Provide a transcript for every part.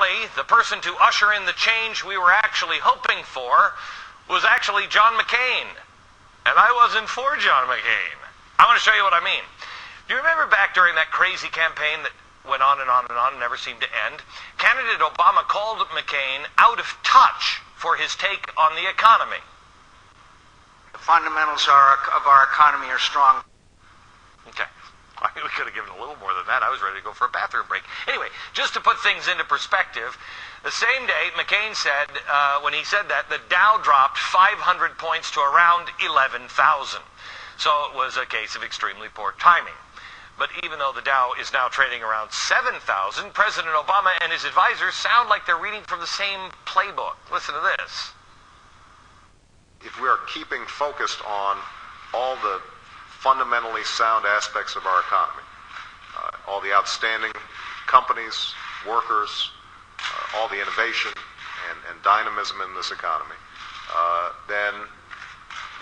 apparently, the person to usher in the change we were actually hoping for was actually John McCain. And I wasn't for John McCain. I want to show you what I mean. Do you remember back during that crazy campaign that went on and on and on and never seemed to end? Candidate Obama called McCain out of touch for his take on the economy. The fundamentals of our economy are strong. Okay. We could have given a little more than that. I was ready to go for a bathroom break. Anyway, just to put things into perspective, the same day McCain said, when he said that, the Dow dropped 500 points to around 11,000. So it was a case of extremely poor timing. But even though the Dow is now trading around 7,000, President Obama and his advisors sound like they're reading from the same playbook. Listen to this. If we are keeping focused on all the fundamentally sound aspects of our economy, all the outstanding companies, workers, all the innovation and dynamism in this economy, then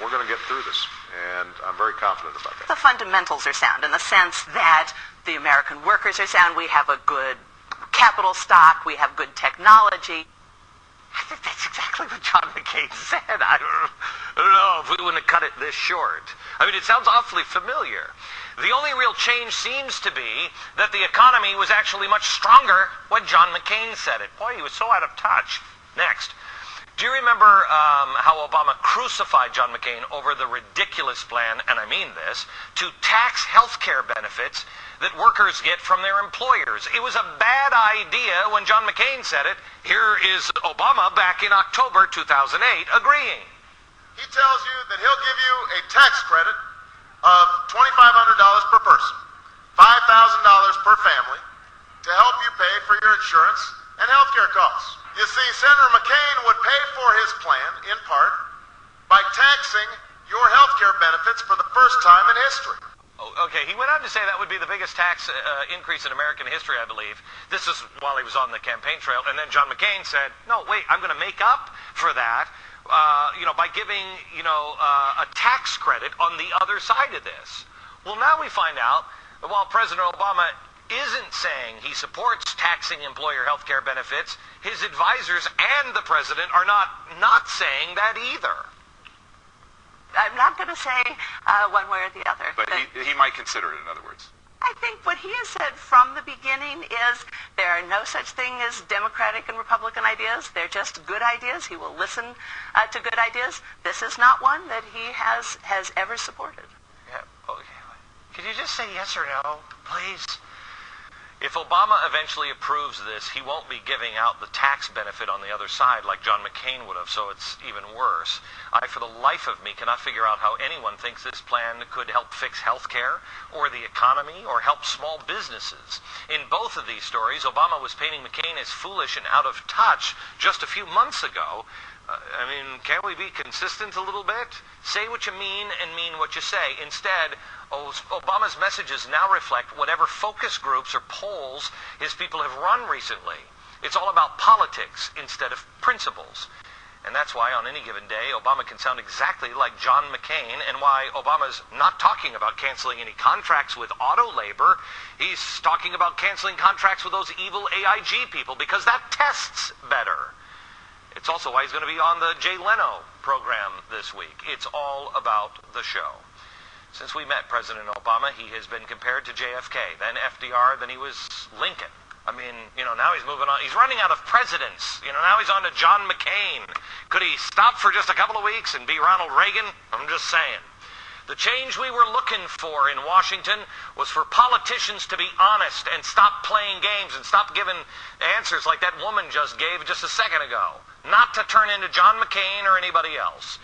we're going to get through this. And I'm very confident about that. The fundamentals are sound in the sense that the American workers are sound. We have a good capital stock. We have good technology. I think that's exactly what John McCain said. I don't know if we wouldn't have cut it this short. I mean, it sounds awfully familiar. The only real change seems to be that the economy was actually much stronger when John McCain said it. Boy, he was so out of touch. Next. Do you remember how Obama crucified John McCain over the ridiculous plan, and I mean this, to tax health care benefits that workers get from their employers? It was a bad idea when John McCain said it. Here is Obama back in October 2008 agreeing. He tells you that he'll give you a tax credit of $2,500 per person, $5,000 per family, to help you pay for your insurance and health care costs. You see, Senator McCain would pay for his plan, in part, by taxing your health care benefits for the first time in history. Oh, okay, he went on to say that would be the biggest tax increase in American history, I believe. This is while he was on the campaign trail. And then John McCain said, no, wait, I'm going to make up for that by giving, a tax credit on the other side of this. Well, now we find out that while President Obama isn't saying he supports taxing employer health care benefits, his advisors and the president are not saying that either. I'm not going to say one way or the other. But he might consider it, in other words. I think what he has said from the beginning is there are no such thing as Democratic and Republican ideas. They're just good ideas. He will listen to good ideas. This is not one that he has ever supported. Yeah, okay. Could you just say yes or no, please? If Obama eventually approves this, he won't be giving out the tax benefit on the other side like John McCain would have, so it's even worse. I, for the life of me, cannot figure out how anyone thinks this plan could help fix health care or the economy or help small businesses. In both of these stories, Obama was painting McCain as foolish and out of touch just a few months ago. Can't we be consistent a little bit? Say what you mean and mean what you say. Instead, Obama's messages now reflect whatever focus groups or polls his people have run recently. It's all about politics instead of principles. And that's why on any given day, Obama can sound exactly like John McCain, and why Obama's not talking about canceling any contracts with auto labor. He's talking about canceling contracts with those evil AIG people because that tests better. It's also why he's going to be on the Jay Leno program this week. It's all about the show. Since we met President Obama, he has been compared to JFK, then FDR, then he was Lincoln. Now he's moving on. He's running out of presidents. Now he's on to John McCain. Could he stop for just a couple of weeks and be Ronald Reagan? I'm just saying. The change we were looking for in Washington was for politicians to be honest and stop playing games and stop giving answers like that woman just gave just a second ago. Not to turn into John McCain or anybody else.